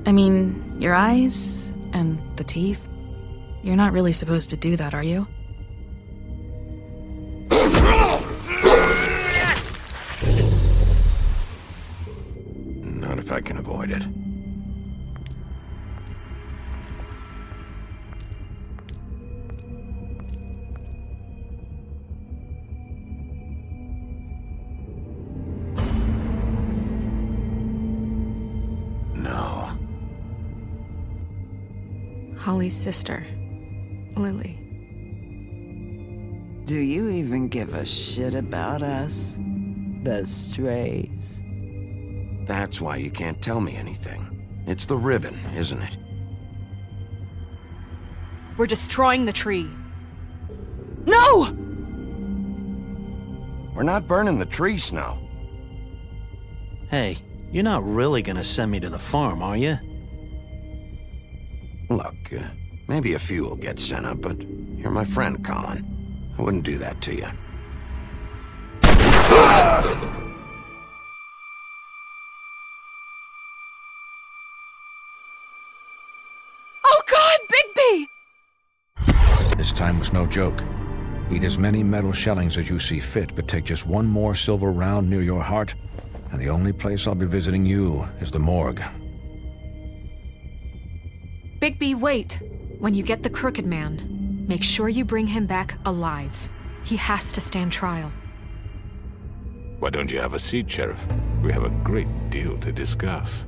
I mean, your eyes and the teeth. You're not really supposed to do that, are you? Not if I can avoid it. No. Holly's sister, Lily. Do you even give a shit about us? The strays? That's why you can't tell me anything. It's the ribbon, isn't it? We're destroying the tree. No! We're not burning the tree, Snow. Hey, you're not really gonna send me to the farm, are you? Look, maybe a few will get sent up, but you're my friend, Colin. I wouldn't do that to you. Oh God, Bigby! This time was no joke. Eat as many metal shellings as you see fit, but take just one more silver round near your heart, and the only place I'll be visiting you is the morgue. Bigby, wait. When you get the Crooked Man, make sure you bring him back alive. He has to stand trial. Why don't you have a seat, Sheriff? We have a great deal to discuss.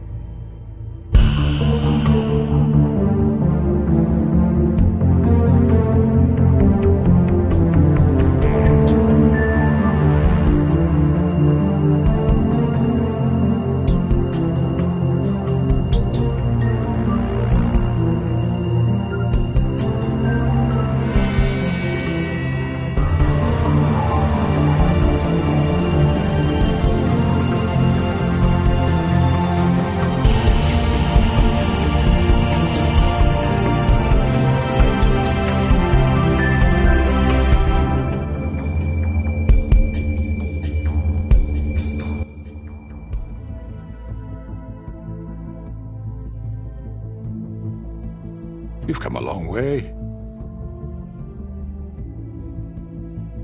You've come a long way.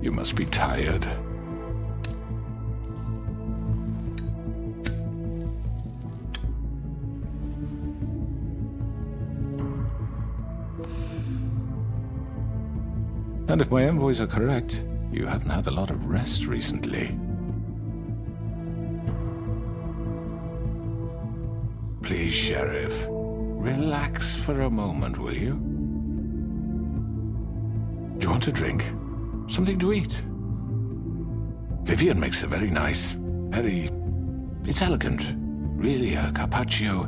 You must be tired. And if my envoys are correct, you haven't had a lot of rest recently. Please, Sheriff. Relax for a moment, will you? Do you want a drink? Something to eat? Vivian makes a very nice, it's elegant. Really, a carpaccio.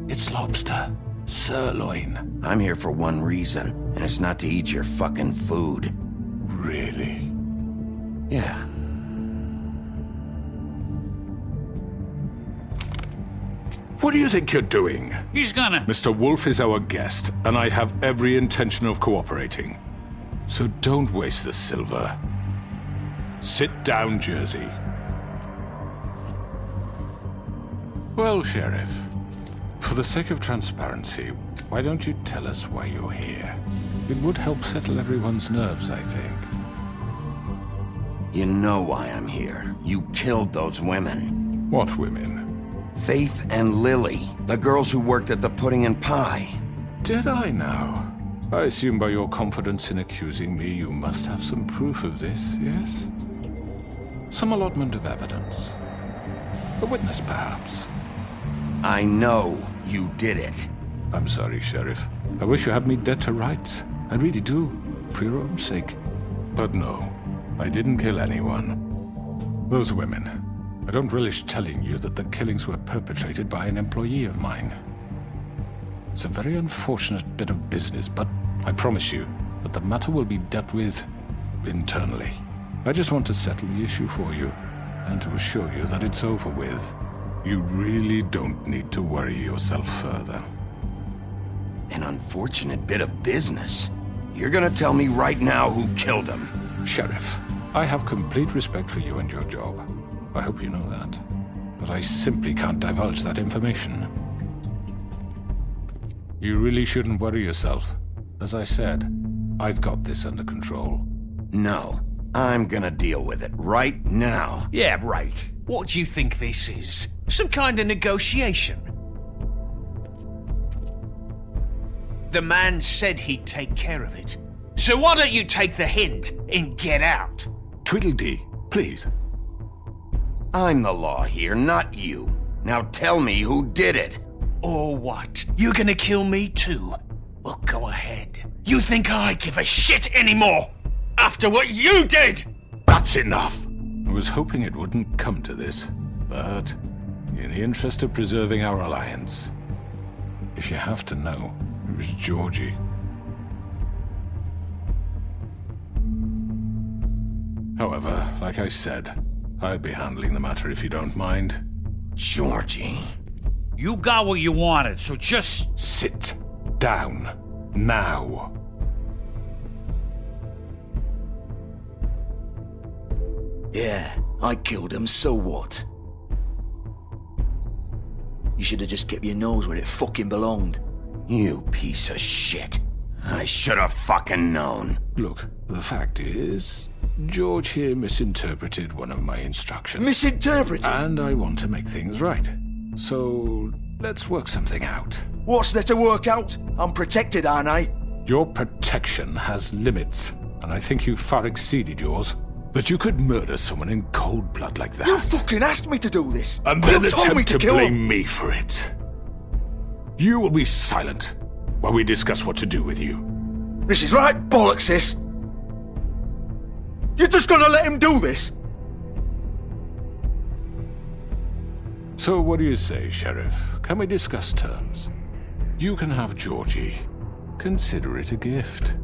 It's lobster. Sirloin. I'm here for one reason, and it's not to eat your fucking food. Really? Yeah. What do you think you're doing? He's gonna... Mr. Wolf is our guest, and I have every intention of cooperating. So don't waste the silver. Sit down, Jersey. Well, Sheriff, for the sake of transparency, why don't you tell us why you're here? It would help settle everyone's nerves, I think. You know why I'm here. You killed those women. What women? Faith and Lily, the girls who worked at the Pudding and Pie. Did I now? I assume by your confidence in accusing me, you must have some proof of this, yes? Some allotment of evidence. A witness, perhaps. I know you did it. I'm sorry, Sheriff. I wish you had me dead to rights. I really do, for your own sake. But no, I didn't kill anyone. Those women. I don't relish telling you that the killings were perpetrated by an employee of mine. It's a very unfortunate bit of business, but I promise you that the matter will be dealt with internally. I just want to settle the issue for you, and to assure you that it's over with. You really don't need to worry yourself further. An unfortunate bit of business? You're gonna tell me right now who killed him? Sheriff, I have complete respect for you and your job. I hope you know that. But I simply can't divulge that information. You really shouldn't worry yourself. As I said, I've got this under control. No, I'm gonna deal with it right now. Yeah, right. What do you think this is? Some kind of negotiation? The man said he'd take care of it. So why don't you take the hint and get out? Tweedledee, please. I'm the law here, not you. Now tell me who did it. Or what? You gonna kill me too? Well, go ahead. You think I give a shit anymore? After what you did? That's enough! I was hoping it wouldn't come to this, but in the interest of preserving our alliance, if you have to know, it was Georgie. However, like I said, I'd be handling the matter if you don't mind. Georgie. You got what you wanted, so just... Sit down. Now. Yeah, I killed him, so what? You should have just kept your nose where it fucking belonged. You piece of shit. I should have fucking known. Look, the fact is, George here misinterpreted one of my instructions. Misinterpreted? And I want to make things right. So, let's work something out. What's there to work out? I'm protected, aren't I? Your protection has limits, and I think you've far exceeded yours. That you could murder someone in cold blood like that. You fucking asked me to do this! And then you told me attempt to kill blame him. me for it. You will be silent while we discuss what to do with you. This is right bollocks, sis. You're just gonna let him do this? So what do you say, Sheriff? Can we discuss terms? You can have Georgie. Consider it a gift,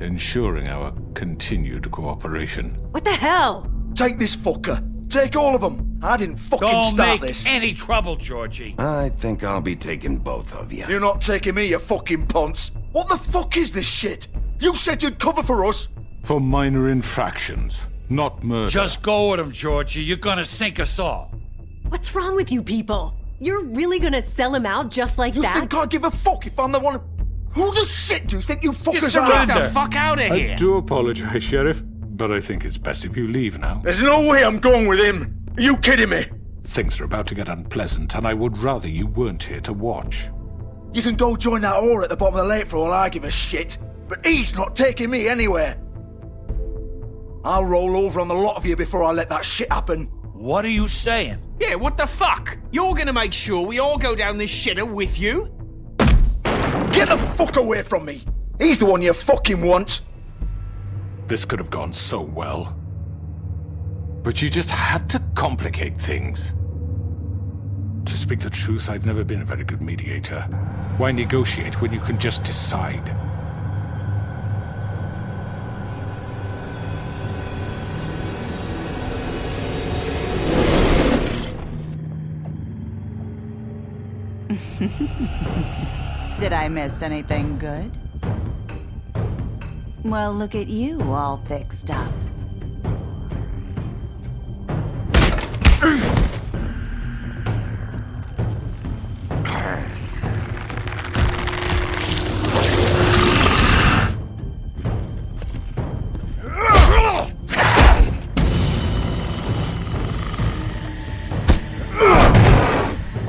ensuring our continued cooperation. What the hell? Take this fucker. Take all of them. I didn't fucking Don't start make this. any trouble, Georgie. I think I'll be taking both of you. You're not taking me, you fucking ponce. What the fuck is this shit? You said you'd cover for us. For minor infractions, not murder. Just go with him, Georgie. You're gonna sink us all. What's wrong with you people? You're really gonna sell him out just like You that? think I give a fuck if I'm the one? Who the shit do you think you fuckers are? surrender. Get the fuck out of here. I do apologize, Sheriff, but I think it's best if you leave now. There's no way I'm going with him. Are you kidding me? Things are about to get unpleasant, and I would rather you weren't here to watch. You can go join that whore at the bottom of the lake for all I give a shit. But he's not taking me anywhere. I'll roll over on the lot of you before I let that shit happen. What are you saying? Yeah, what the fuck? You're gonna make sure we all go down this shitter with you? Get the fuck away from me. He's the one you fucking want. This could have gone so well. But you just had to complicate things. To speak the truth, I've never been a very good mediator. Why negotiate when you can just decide? Did I miss anything good? Well, look at you, all fixed up.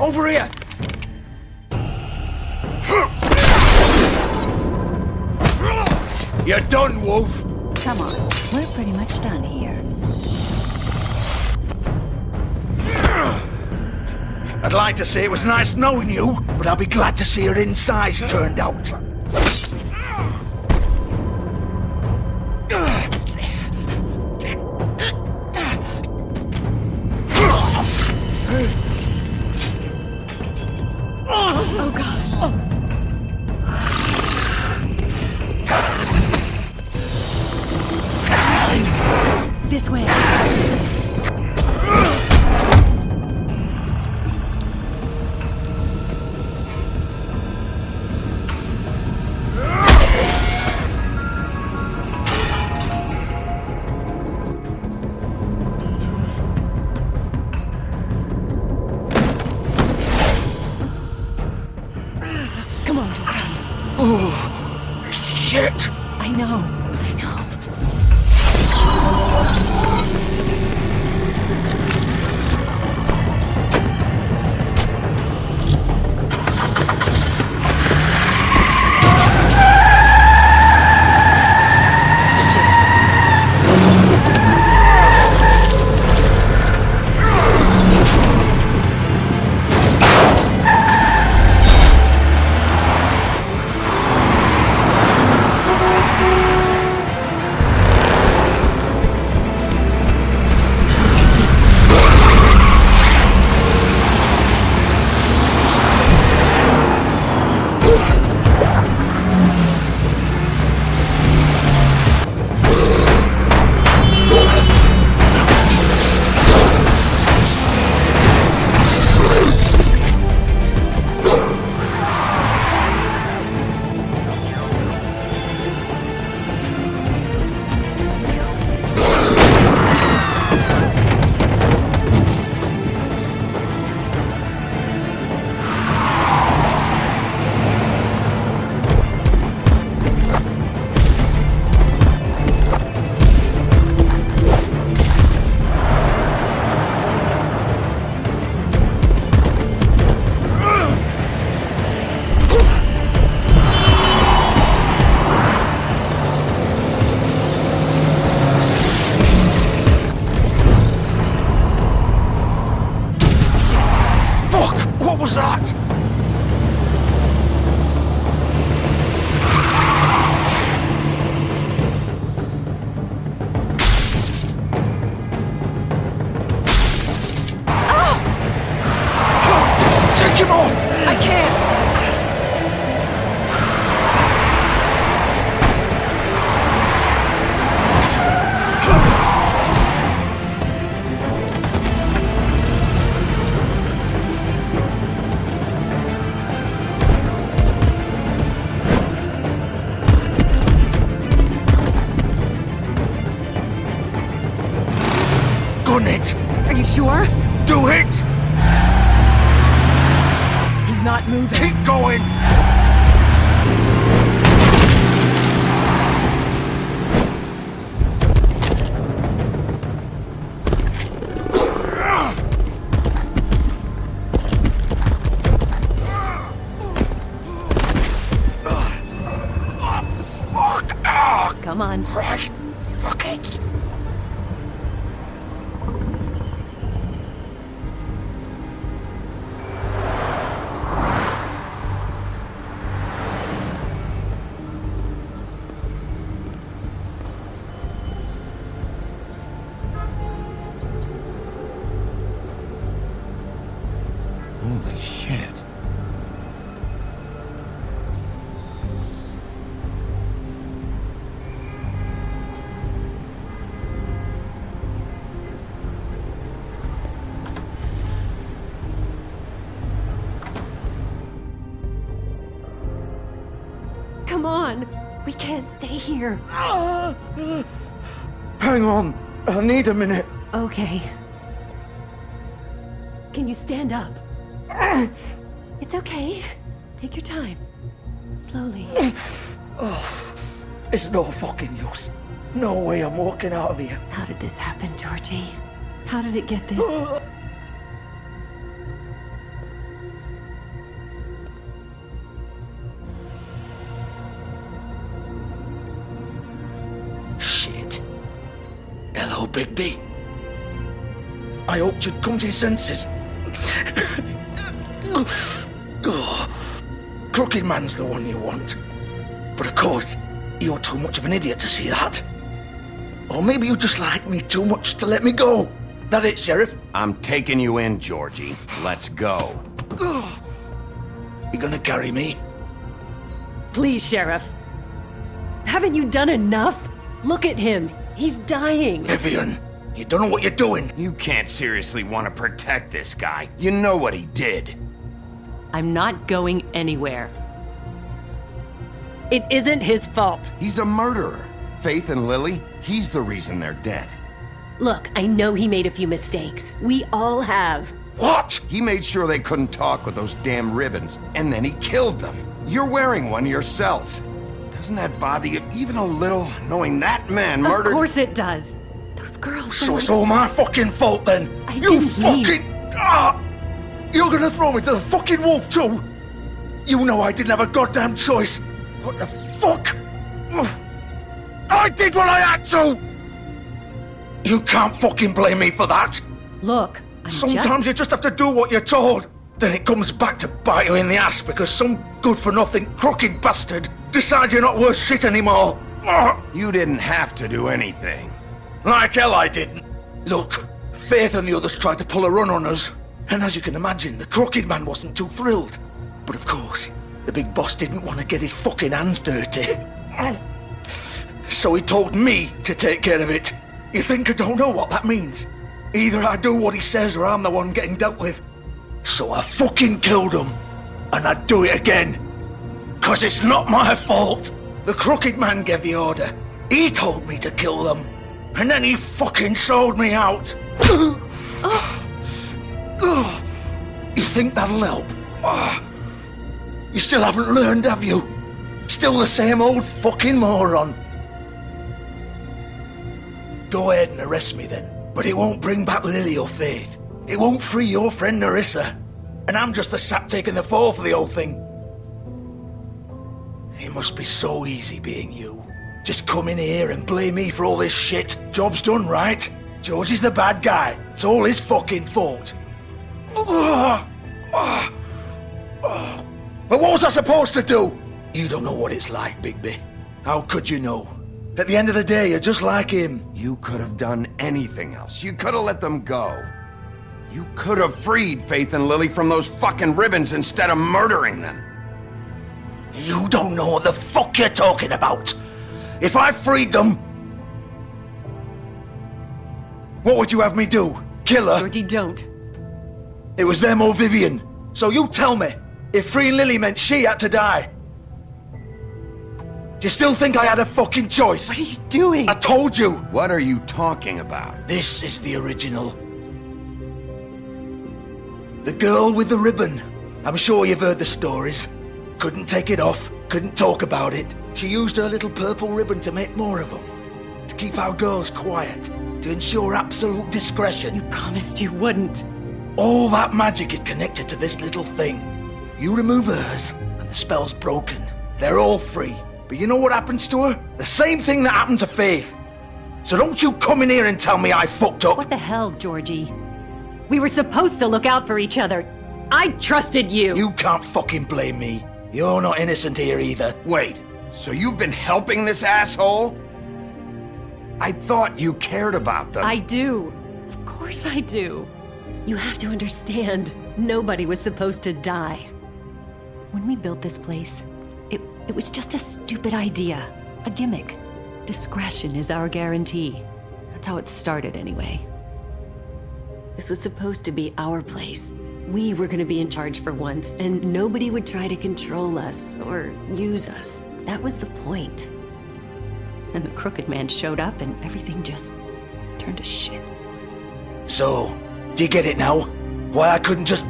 Over here! You're done, Wolf! Come on, we're pretty much done here. I'd like to say it was nice knowing you, but I'll be glad to see your insides turned out. Oh god. This way. Come on, Georgie. know. What was that? Take him off! I can't! Gun it! Are you sure? Do it! He's not moving. Keep going! Fuck! Come on. Right. Fuck it. Holy shit. Come on. We can't stay here. Hang on. I need a minute. Okay. Can you stand up? It's okay. Take your time. Slowly. It's no fucking use. No way I'm walking out of here. How did this happen, Georgie? How did it get this? Shit. Hello, Bigby. I hoped you'd come to your senses. Crooked Man's the one you want. But of course, you're too much of an idiot to see that. Or maybe you just like me too much to let me go. That it, Sheriff? I'm taking you in, Georgie. Let's go. You gonna carry me? Please, Sheriff. Haven't you done enough? Look at him. He's dying. Vivian, you don't know what you're doing. You can't seriously want to protect this guy. You know what he did. I'm not going anywhere. It isn't his fault. He's a murderer. Faith and Lily, he's the reason they're dead. Look, I know he made a few mistakes. We all have. What? He made sure they couldn't talk with those damn ribbons, and then he killed them. You're wearing one yourself. Doesn't that bother you even a little, knowing that man murdered... Of course it does. Those girls... So it's all my fucking fault then? I You didn't fucking... You're gonna throw me to the fucking wolf too? You know I didn't have a goddamn choice. What the fuck? I did what I had to! You can't fucking blame me for that. Look, Sometimes you just have to do what you're told. Then it comes back to bite you in the ass because some good-for-nothing crooked bastard decides you're not worth shit anymore. You didn't have to do anything. Like hell I didn't. Look, Faith and the others tried to pull a run on us. And as you can imagine, the crooked man wasn't too thrilled. But of course, the big boss didn't want to get his fucking hands dirty. So he told me to take care of it. You think I don't know what that means? Either I do what he says or I'm the one getting dealt with. So I fucking killed him. And I'd do it again. 'Cause it's not my fault. The crooked man gave the order. He told me to kill them. And then he fucking sold me out. You think that'll help? You still haven't learned, have you? Still the same old fucking moron. Go ahead and arrest me then. But it won't bring back Lily or Faith. It won't free your friend Nerissa. And I'm just the sap taking the fall for the whole thing. It must be so easy being you. Just come in here and blame me for all this shit. Job's done, right? George is the bad guy. It's all his fucking fault. But what was I supposed to do? You don't know what it's like, Bigby. How could you know? At the end of the day, you're just like him. You could have done anything else. You could have let them go. You could have freed Faith and Lily from those fucking ribbons instead of murdering them. You don't know what the fuck you're talking about. If I freed them... What would you have me do? Kill her? Georgie, don't. It was them or Vivian. So you tell me, if freeing Lily meant she had to die, do you still think I had a fucking choice? What are you doing? I told you. What are you talking about? This is the original. The girl with the ribbon. I'm sure you've heard the stories. Couldn't take it off, couldn't talk about it. She used her little purple ribbon to make more of them. To keep our girls quiet. To ensure absolute discretion. You promised you wouldn't. All that magic is connected to this little thing. You remove hers, and the spell's broken. They're all free. But you know what happens to her? The same thing that happened to Faith. So don't you come in here and tell me I fucked up. What the hell, Georgie? We were supposed to look out for each other. I trusted you. You can't fucking blame me. You're not innocent here either. Wait, so you've been helping this asshole? I thought you cared about them. I do. Of course I do. You have to understand, nobody was supposed to die. When we built this place, it was just a stupid idea. A gimmick. Discretion is our guarantee. That's how it started anyway. This was supposed to be our place. We were gonna be in charge for once, and nobody would try to control us or use us. That was the point. Then the crooked man showed up and everything just turned to shit. So, do you get it now? Why I couldn't just...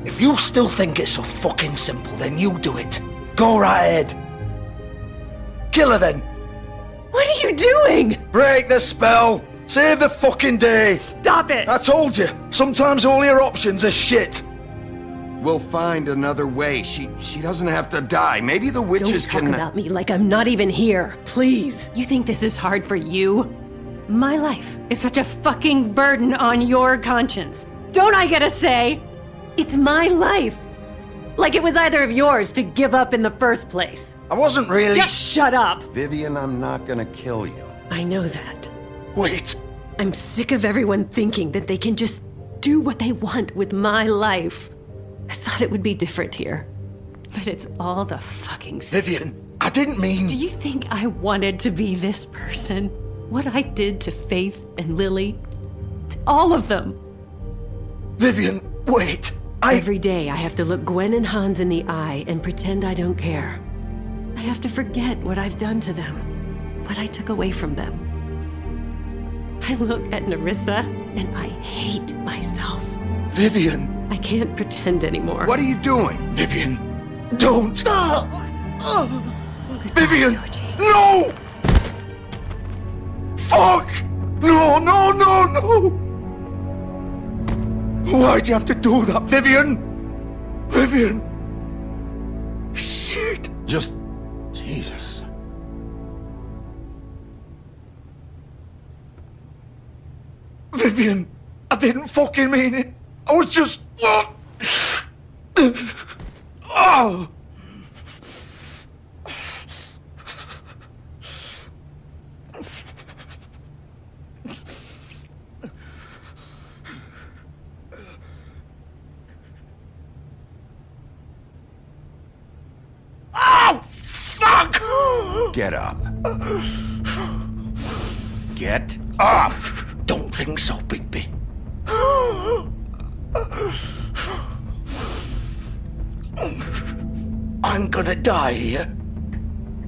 If you still think it's so fucking simple, then you do it. Go right ahead. Kill her then. What are you doing? Break the spell. Save the fucking day. Stop it. I told you. Sometimes all your options are shit. We'll find another way. She doesn't have to die. Maybe the witches Don't can... talk about me like I'm not even here. Please. You think this is hard for you? My life is such a fucking burden on your conscience. Don't I get a say? It's my life. Like it was either of yours to give up in the first place. I wasn't really... Just shut up. Vivian, I'm not gonna kill you. I know that. Wait. I'm sick of everyone thinking that they can just do what they want with my life. I thought it would be different here. But it's all the fucking same. Vivian, I didn't mean... Do you think I wanted to be this person? What I did to Faith and Lily? To all of them? Vivian, wait. Every day I have to look Gwen and Hans in the eye and pretend I don't care. I have to forget what I've done to them. What I took away from them. I look at Nerissa and I hate myself. Vivian. I can't pretend anymore. What are you doing? Vivian, don't. Vivian! No! Fuck! No, no, no, no! Why'd you have to do that, Vivian? Vivian! Shit! Just... Jesus. Vivian! I didn't fucking mean it! I was just... Oh! Oh, fuck! Get up. Get up! Don't think so, Bigby. I'm gonna die here.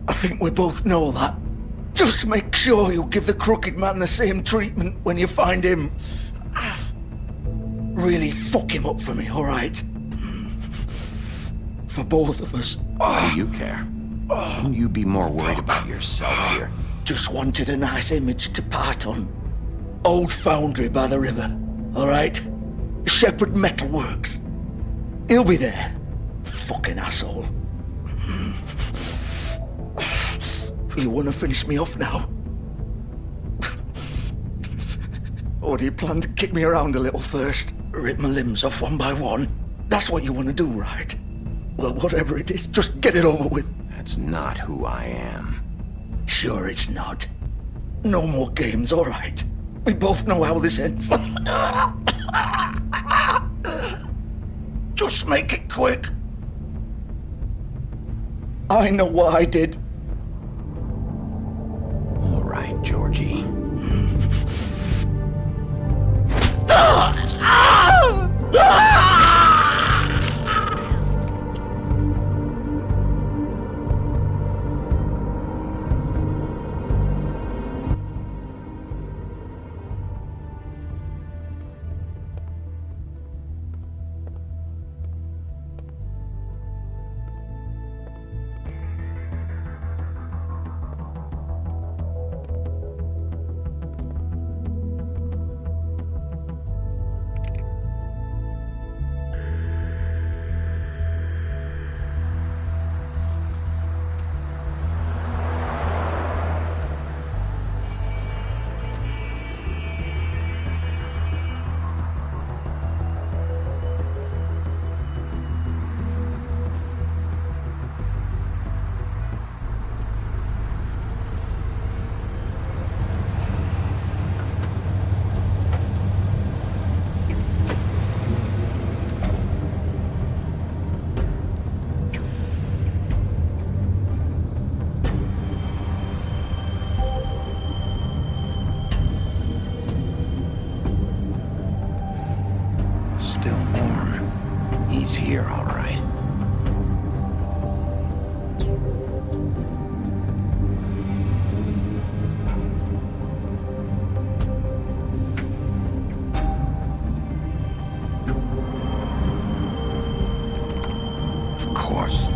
I think we both know that. Just make sure you give the Crooked Man the same treatment when you find him. Really fuck him up for me, alright? For both of us. Why do you care? Shouldn't you be more worried about yourself here? Just wanted a nice image to part on. Old foundry by the river, alright? Shepherd Metalworks. He'll be there. Fucking asshole. You wanna finish me off now? Or do you plan to kick me around a little first? Rip my limbs off one by one? That's what you wanna do, right? Well, whatever it is, just get it over with. That's not who I am. Sure it's not. No more games, alright? We both know how this ends. Just make it quick. I know what I did. All right, Georgie. Still warm. He's here, all right. Of course.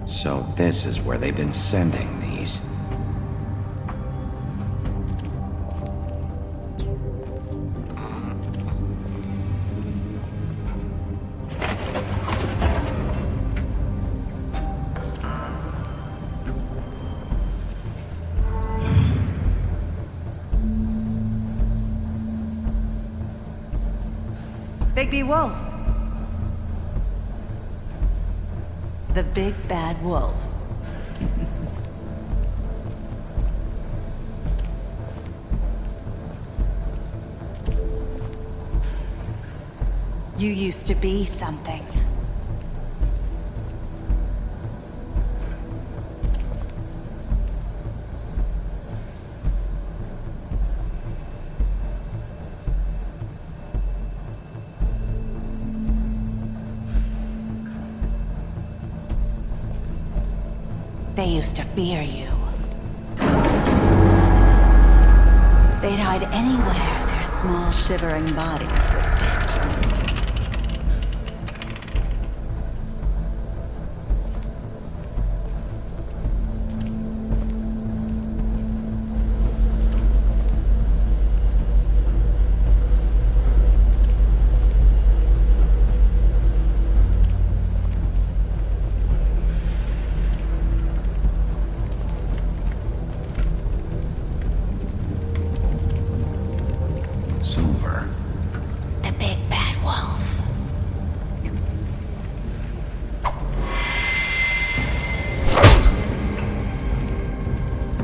So this is where they've been sending these. Bigby Wolf. The big bad wolf. You used to be something. They used to fear you. They'd hide anywhere their small, shivering bodies would fit. Silver. The big bad wolf.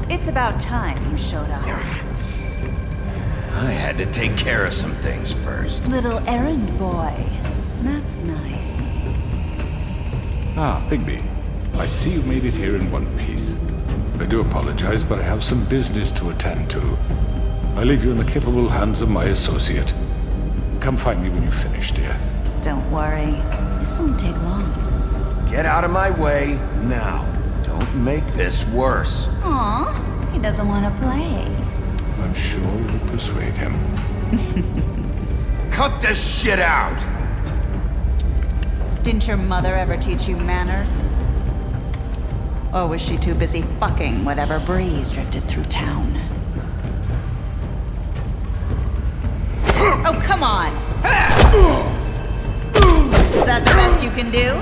It's about time you showed up. I had to take care of some things first. Little errand boy. That's nice. Ah, Bigby. I see you made it here in one piece. I do apologize, but I have some business to attend to. I leave you in the capable hands of my associate. Come find me when you finish, dear. Don't worry. This won't take long. Get out of my way now. Don't make this worse. Aw, he doesn't want to play. I'm sure you'll persuade him. Cut this shit out! Didn't your mother ever teach you manners? Or was she too busy fucking whatever breeze drifted through town? Oh, come on! Is that the best you can do?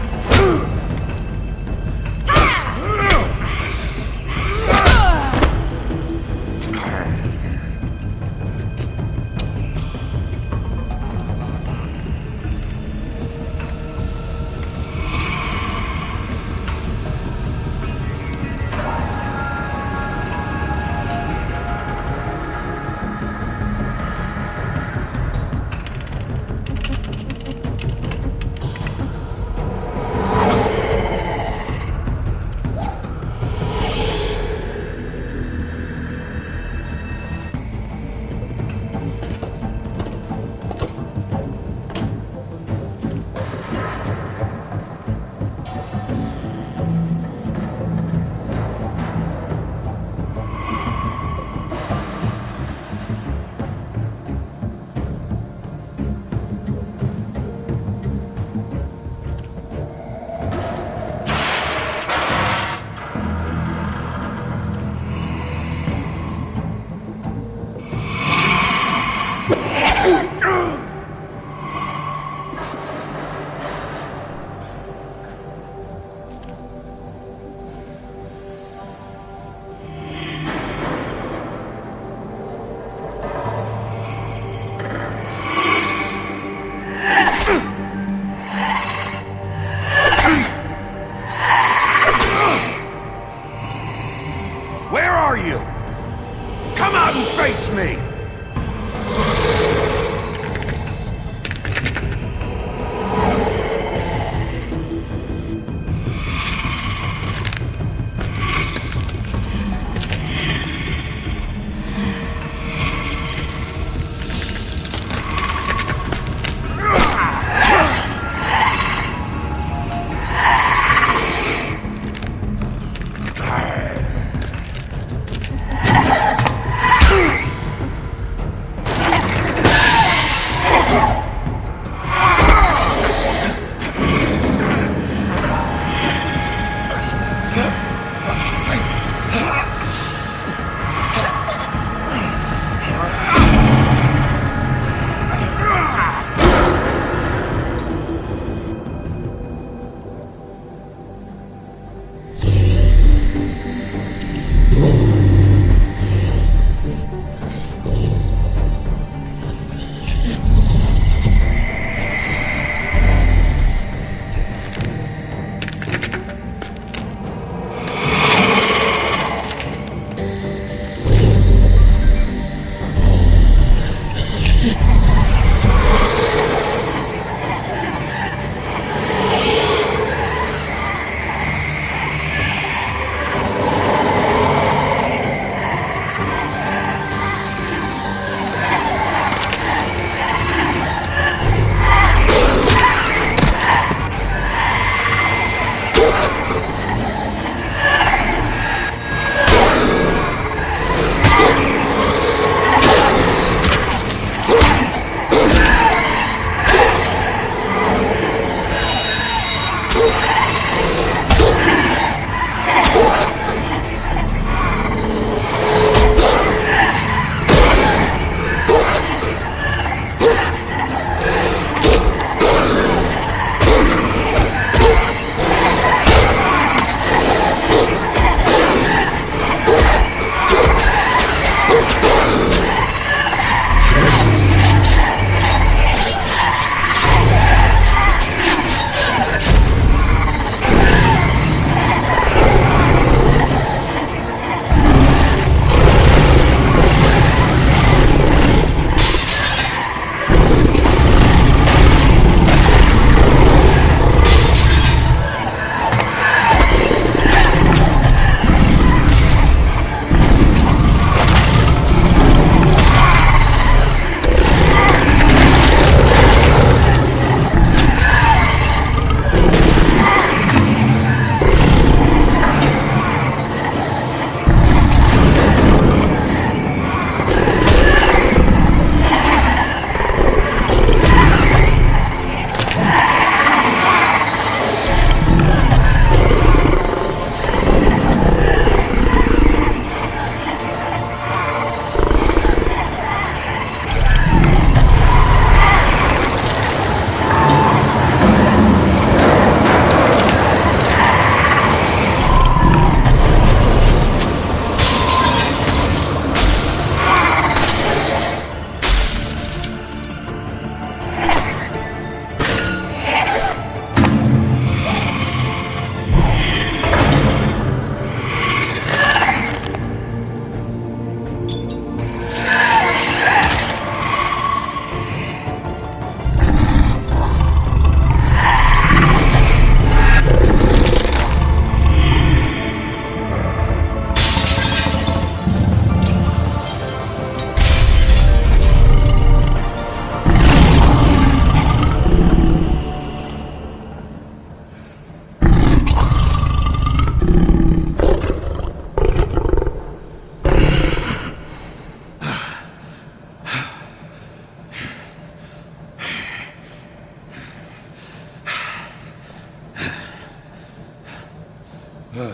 Hello,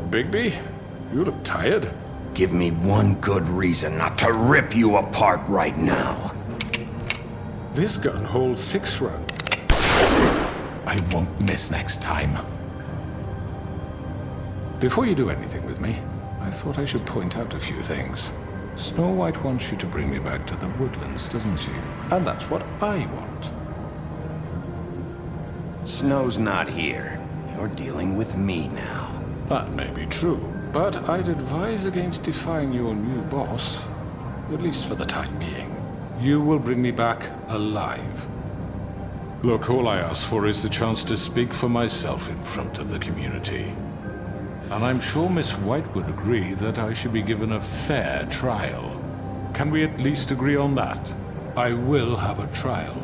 Bigby. You look tired. Give me one good reason not to rip you apart right now. This gun holds 6 rounds. I won't miss next time. Before you do anything with me, I thought I should point out a few things. Snow White wants you to bring me back to the woodlands, doesn't she? And that's what I want. Snow's not here. You're dealing with me now. That may be true, but I'd advise against defying your new boss, at least for the time being. You will bring me back alive. Look, all I ask for is the chance to speak for myself in front of the community. And I'm sure Miss White would agree that I should be given a fair trial. Can we at least agree on that? I will have a trial.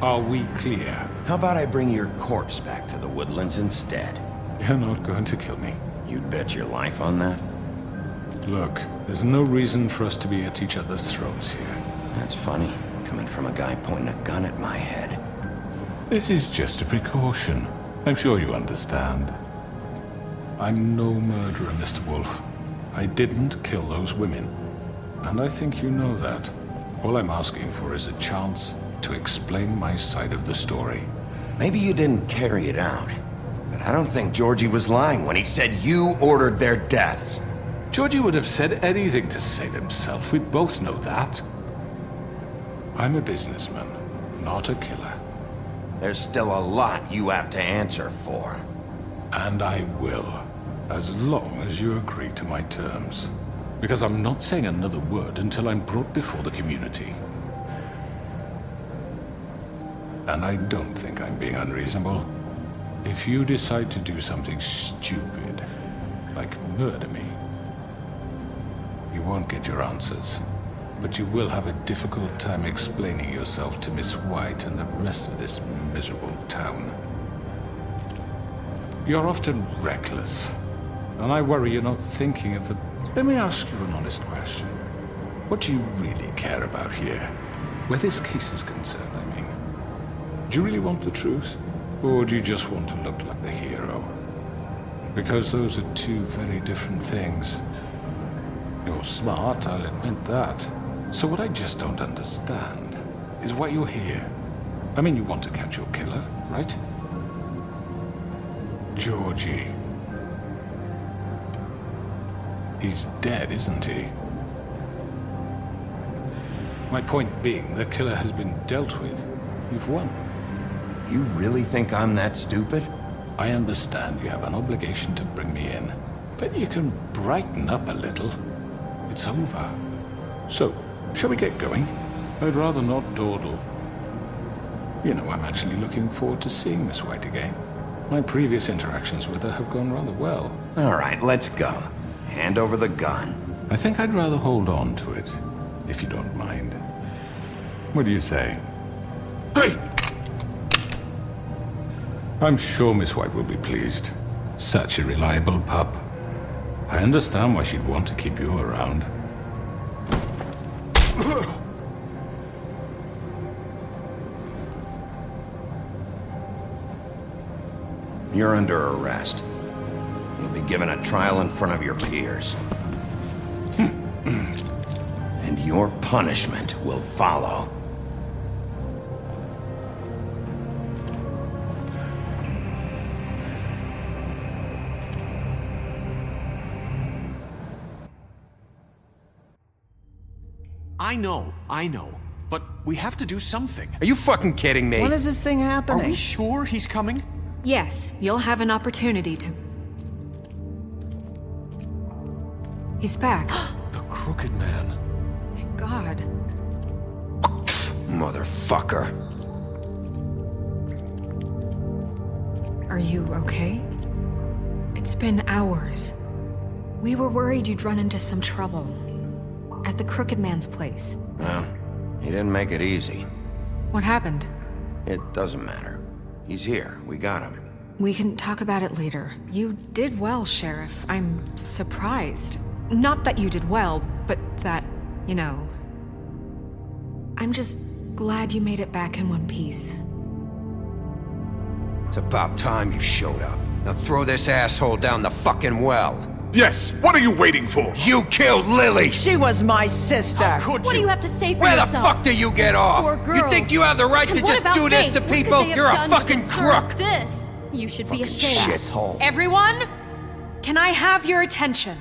Are we clear? How about I bring your corpse back to the woodlands instead? You're not going to kill me. You'd bet your life on that? Look, there's no reason for us to be at each other's throats here. That's funny, coming from a guy pointing a gun at my head. This is just a precaution. I'm sure you understand. I'm no murderer, Mr. Wolf. I didn't kill those women. And I think you know that. All I'm asking for is a chance to explain my side of the story. Maybe you didn't carry it out. But I don't think Georgie was lying when he said you ordered their deaths. Georgie would have said anything to save himself. We both know that. I'm a businessman, not a killer. There's still a lot you have to answer for. And I will, as long as you agree to my terms. Because I'm not saying another word until I'm brought before the community. And I don't think I'm being unreasonable. If you decide to do something stupid, like murder me, you won't get your answers. But you will have a difficult time explaining yourself to Miss White and the rest of this miserable town. You're often reckless, and I worry you're not thinking of the... Let me ask you an honest question. What do you really care about here? Where this case is concerned, I mean. Do you really want the truth? Or do you just want to look like the hero? Because those are two very different things. You're smart, I'll admit that. So what I just don't understand is why you're here. I mean, you want to catch your killer, right? Georgie. He's dead, isn't he? My point being, the killer has been dealt with. You've won. You really think I'm that stupid? I understand you have an obligation to bring me in, but you can brighten up a little. It's over. So, shall we get going? I'd rather not dawdle. You know, I'm actually looking forward to seeing Miss White again. My previous interactions with her have gone rather well. All right, let's go. Hand over the gun. I think I'd rather hold on to it, if you don't mind. What do you say? Hey! I'm sure Miss White will be pleased. Such a reliable pup. I understand why she'd want to keep you around. You're under arrest. You'll be given a trial in front of your peers. And your punishment will follow. I know. But we have to do something. Are you fucking kidding me? When is this thing happening? Are we sure he's coming? Yes, you'll have an opportunity to... He's back. The Crooked Man. Thank God. Motherfucker. Are you okay? It's been hours. We were worried you'd run into some trouble. At the Crooked Man's place. Well, He didn't make it easy. What happened? It doesn't matter. He's here. We got him. We can talk about it later. You did well, Sheriff. I'm surprised. Not that you did well, but that, you know... I'm just glad you made it back in one piece. It's about time you showed up. Now throw this asshole down the fucking well. Yes, what are you waiting for? You killed Lily! She was my sister. What do you have to say for Where yourself? the fuck do you get off? Poor girls. You think you have the right And to what just about do this Faith? to What could people? they have You're a done to fucking deserve crook! This. You should be ashamed. Shithole. Everyone, can I have your attention?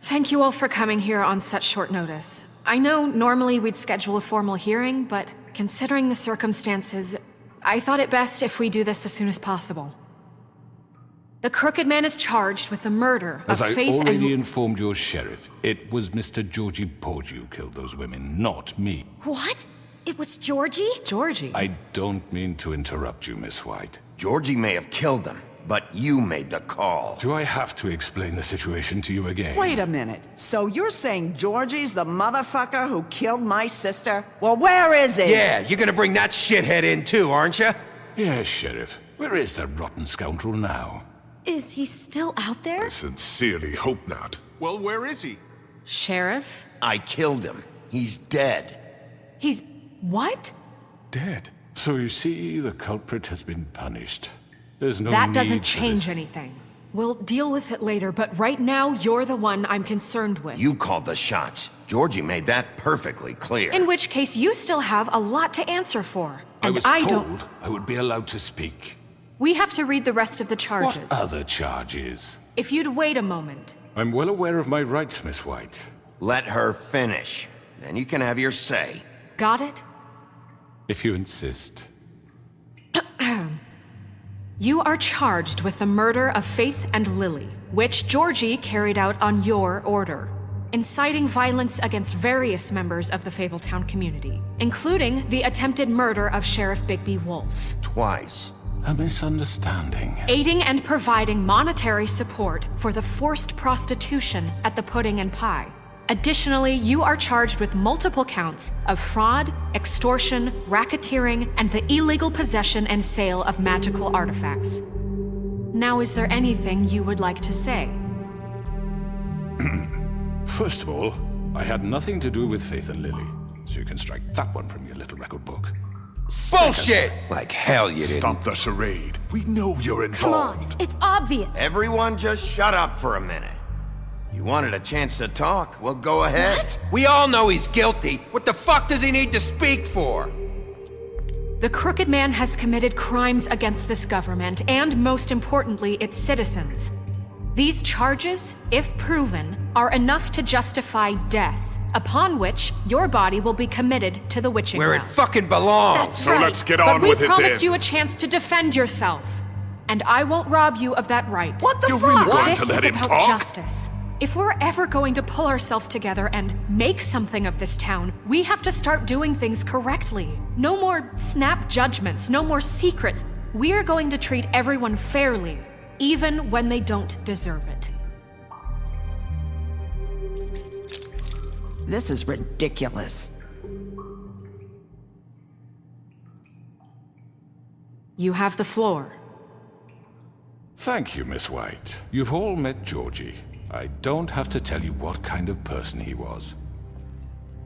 Thank you all for coming here on such short notice. I know normally we'd schedule a formal hearing, but considering the circumstances, I thought it best if we do this as soon as possible. The Crooked Man is charged with the murder As of I Faith already and... informed your sheriff, it was Mr. Georgie Porgy who killed those women, not me. What? It was Georgie? Georgie? I don't mean to interrupt you, Miss White. Georgie may have killed them, but you made the call. Do I have to explain the situation to you again? Wait a minute. So you're saying Georgie's the motherfucker who killed my sister? Well, where is he? Yeah, you're gonna bring that shithead in too, aren't you? Yes, Sheriff. Where is that rotten scoundrel now? Is he still out there? I sincerely hope not. Well, where is he? Sheriff? I killed him. He's dead. He's... what? Dead. So you see, the culprit has been punished. There's no That need doesn't for change this. anything. We'll deal with it later, but right now, you're the one I'm concerned with. You called the shots. Georgie made that perfectly clear. In which case, you still have a lot to answer for. I And was I told don't... I would be allowed to speak. We have to read the rest of the charges. What other charges? If you'd wait a moment. I'm well aware of my rights, Miss White. Let her finish. Then you can have your say. Got it? If you insist. You are charged with the murder of Faith and Lily, which Georgie carried out on your order, inciting violence against various members of the Fabletown community, including the attempted murder of Sheriff Bigby Wolf. Twice. A misunderstanding. Aiding and providing monetary support for the forced prostitution at the Pudding and Pie. Additionally, you are charged with multiple counts of fraud, extortion, racketeering, and the illegal possession and sale of magical artifacts. Now, is there anything you would like to say? First of all, I had nothing to do with Faith and Lily, so you can strike that one from your little record book. Bullshit! Like hell you didn't. Stop the charade. We know you're Come involved. on, it's obvious. Everyone just shut up for a minute. You wanted a chance to talk? Well, go ahead. What? We all know he's guilty. What the fuck does he need to speak for? The Crooked Man has committed crimes against this government and, most importantly, its citizens. These charges, if proven, are enough to justify death, upon which your body will be committed to the witching Where it well. fucking belongs. That's So right. let's get But on we with it promised then. you a chance to defend yourself, and I won't rob you of that right. What the You're fuck? really going This to let is him about talk? justice. If we're ever going to pull ourselves together and make something of this town, we have to start doing things correctly. No more snap judgments, no more secrets. We are going to treat everyone fairly, even when they don't deserve it. This is ridiculous. You have the floor. Thank you, Miss White. You've all met Georgie. I don't have to tell you what kind of person he was.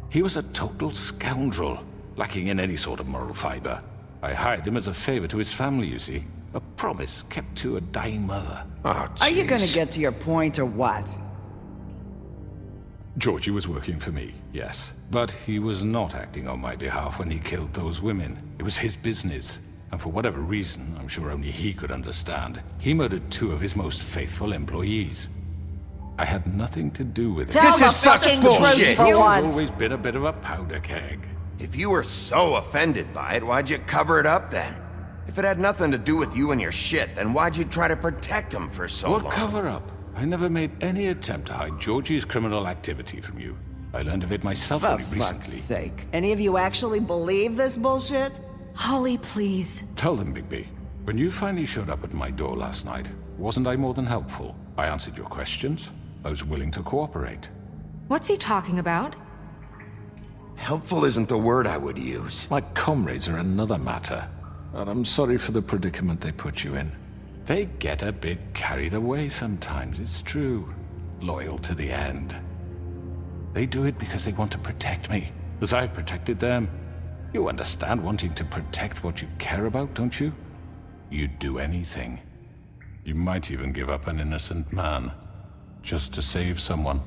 He was a total scoundrel, lacking in any sort of moral fiber. I hired him as a favor to his family, you see. A promise kept to a dying mother. Oh, Are you gonna jeez. get to your point or what? Georgie was working for me, yes. But he was not acting on my behalf when he killed those women. It was his business. And for whatever reason, I'm sure only he could understand, he murdered 2 of his most faithful employees. I had nothing to do with it. Tell the is such fucking bullshit. truth for He's once. always been a bit of a powder keg. If you were so offended by it, why'd you cover it up then? If it had nothing to do with you and your shit, then why'd you try to protect him for so long? What cover up? I never made any attempt to hide Georgie's criminal activity from you. I learned of it myself For only fuck's recently. sake. Any of you actually believe this bullshit? Holly, please. Tell them, Bigby. When you finally showed up at my door last night, wasn't I more than helpful? I answered your questions. I was willing to cooperate. What's he talking about? Helpful isn't the word I would use. My comrades are another matter, and I'm sorry for the predicament they put you in. They get a bit carried away sometimes, it's true. Loyal to the end. They do it because they want to protect me, as I've protected them. You understand wanting to protect what you care about, don't you? You'd do anything. You might even give up an innocent man, just to save someone.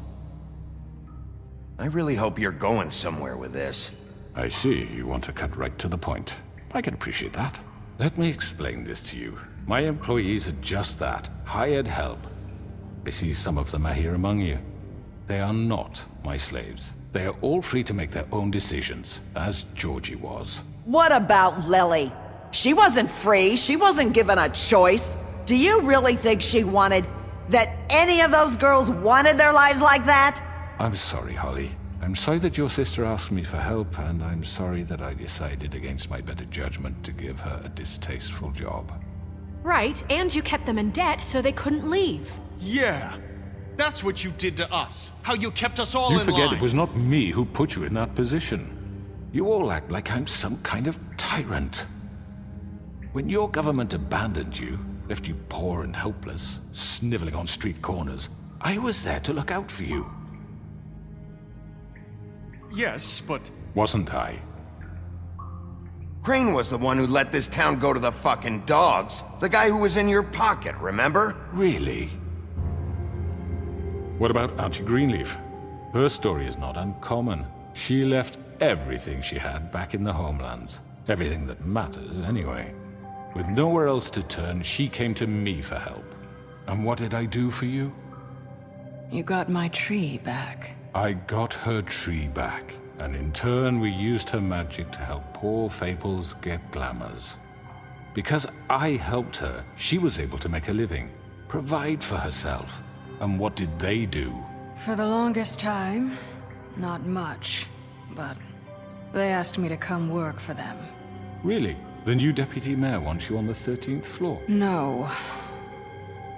I really hope you're going somewhere with this. I see, you want to cut right to the point. I can appreciate that. Let me explain this to you. My employees are just that, hired help. I see some of them are here among you. They are not my slaves. They are all free to make their own decisions, as Georgie was. What about Lily? She wasn't free. She wasn't given a choice. Do you really think she wanted... that any of those girls wanted their lives like that? I'm sorry, Holly. I'm sorry that your sister asked me for help, and I'm sorry that I decided against my better judgment to give her a distasteful job. Right, and you kept them in debt so they couldn't leave. Yeah. That's what you did to us. How you kept us all in line. You forget it was not me who put you in that position. You all act like I'm some kind of tyrant. When your government abandoned you, left you poor and helpless, sniveling on street corners, I was there to look out for you. Yes, but... Wasn't I? Crane was the one who let this town go to the fucking dogs. The guy who was in your pocket, remember? Really? What about Auntie Greenleaf? Her story is not uncommon. She left everything she had back in the homelands. Everything that matters, anyway. With nowhere else to turn, she came to me for help. And what did I do for you? You got my tree back. I got her tree back, and in turn we used her magic to help poor Fables get glamours. Because I helped her, she was able to make a living, provide for herself. And what did they do? For the longest time, not much. But they asked me to come work for them. Really? The new deputy mayor wants you on the 13th floor? No.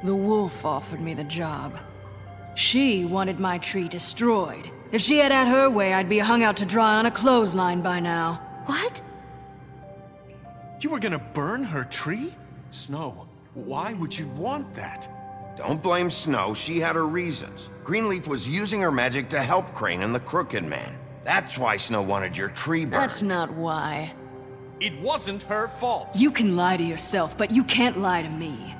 The wolf offered me the job. She wanted my tree destroyed. If she had her way, I'd be hung out to dry on a clothesline by now. What? You were gonna burn her tree? Snow, why would you want that? Don't blame Snow, she had her reasons. Greenleaf was using her magic to help Crane and the Crooked Man. That's why Snow wanted your tree burned. That's not why. It wasn't her fault. You can lie to yourself, but you can't lie to me.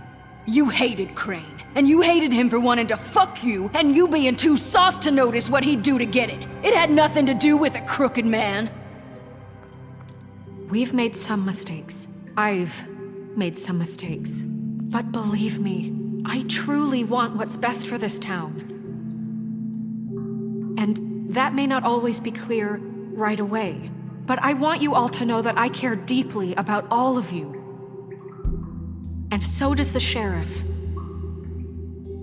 You hated Crane, and you hated him for wanting to fuck you, and you being too soft to notice what he'd do to get it. It had nothing to do with a Crooked Man. We've made some mistakes. I've made some mistakes. But believe me, I truly want what's best for this town. And that may not always be clear right away, but I want you all to know that I care deeply about all of you. And so does the sheriff.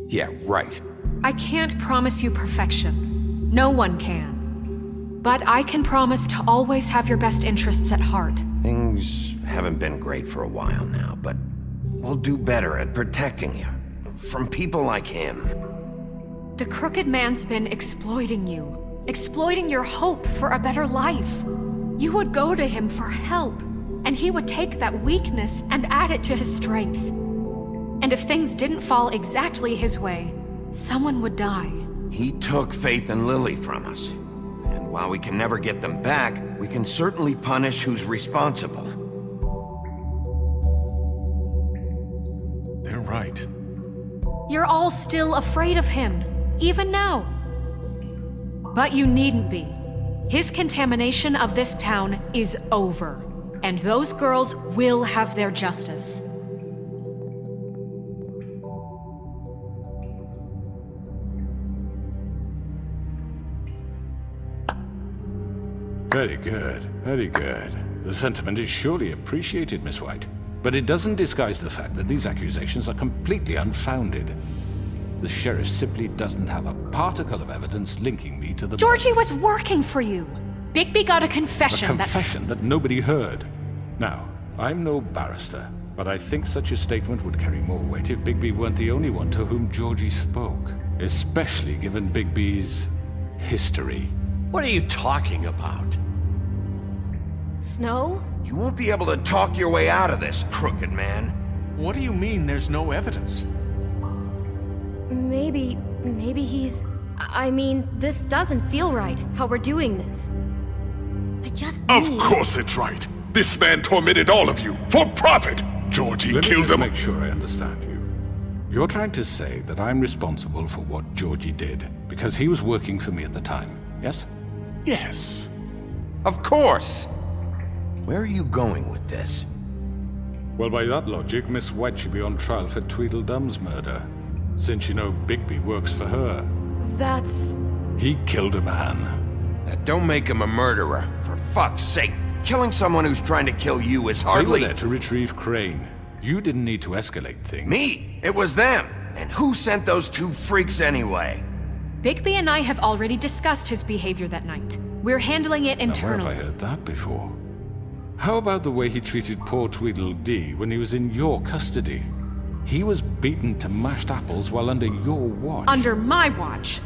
Yeah, right. I can't promise you perfection. No one can. But I can promise to always have your best interests at heart. Things haven't been great for a while now, but we'll do better at protecting you. From people like him. The Crooked Man's been exploiting you. Exploiting your hope for a better life. You would go to him for help, and he would take that weakness and add it to his strength. And if things didn't fall exactly his way, someone would die. He took Faith and Lily from us. And while we can never get them back, we can certainly punish who's responsible. They're right. You're all still afraid of him, even now. But you needn't be. His contamination of this town is over, and those girls will have their justice. Very good, very good. The sentiment is surely appreciated, Miss White. But it doesn't disguise the fact that these accusations are completely unfounded. The sheriff simply doesn't have a particle of evidence linking me to the... Georgie was working for you. Bigby got a confession A confession that nobody heard. Now, I'm no barrister, but I think such a statement would carry more weight if Bigby weren't the only one to whom Georgie spoke. Especially given Bigby's history. What are you talking about? Snow? You won't be able to talk your way out of this, crooked man. What do you mean there's no evidence? Maybe he's... I mean, this doesn't feel right, how we're doing this. I just Of need... course it's right. This man tormented all of you for profit. Georgie Let me killed just them. make sure I understand you. You're trying to say that I'm responsible for what Georgie did because he was working for me at the time, yes? Yes. Of course! Where are you going with this? Well, by that logic, Miss White should be on trial for Tweedledum's murder, since you know Bigby works for her. That's... He killed a man. Now, don't make him a murderer. For fuck's sake. Killing someone who's trying to kill you is They were hardly... there to retrieve Crane. You didn't need to escalate things. Me? It was them. And who sent those two freaks anyway? Bigby and I have already discussed his behavior that night. We're handling it Now, where internally. have I heard that before? How about the way he treated poor Tweedledee when he was in your custody? He was beaten to mashed apples while under your watch. Under my watch.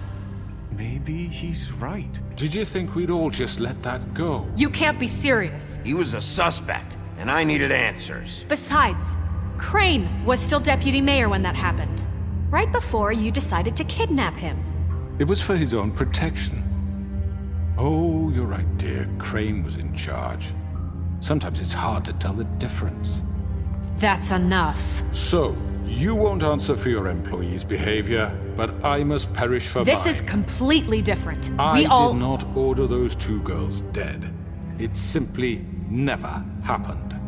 Maybe he's right. Did you think we'd all just let that go? You can't be serious. He was a suspect, and I needed answers. Besides, Crane was still deputy mayor when that happened. Right before you decided to kidnap him. It was for his own protection. Oh, you're right, dear. Crane was in charge. Sometimes it's hard to tell the difference. That's enough. So, you won't answer for your employees' behavior, but I must perish for This mine. is completely different. I we all... did not order those two girls dead. It simply never happened.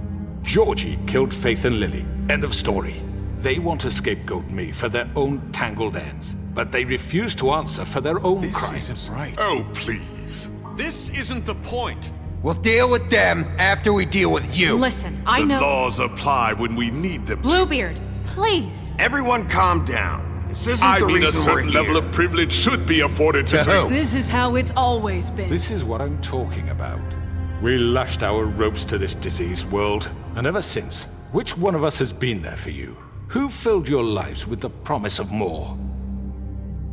Georgie killed Faith and Lily. End of story. They want to scapegoat me for their own tangled ends, but they refuse to answer for their own crimes. This isn't right. Oh, please. This isn't the point. We'll deal with them after we deal with you. Listen, I The know... laws apply when we need them to. Bluebeard, please. Everyone calm down. This isn't I the mean, a reason we're certain here. level of privilege should be afforded to... To who? This is how it's always been. This is what I'm talking about. We lashed our ropes to this diseased world, and ever since, which one of us has been there for you? Who filled your lives with the promise of more?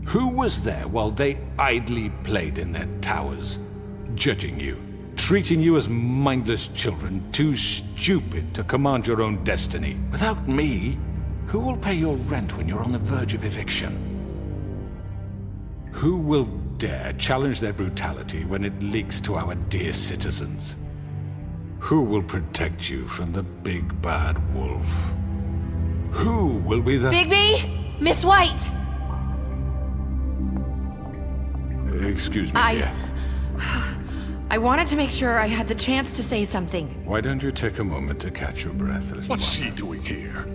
Who was there while they idly played in their towers, judging you, treating you as mindless children, too stupid to command your own destiny? Without me, who will pay your rent when you're on the verge of eviction? Who will dare challenge their brutality when it leaks to our dear citizens? Who will protect you from the big bad wolf? Who will be the... Bigby! Miss White! Excuse me, dear. I wanted to make sure I had the chance to say something. Why don't you take a moment to catch your breath, little What's one? she doing here?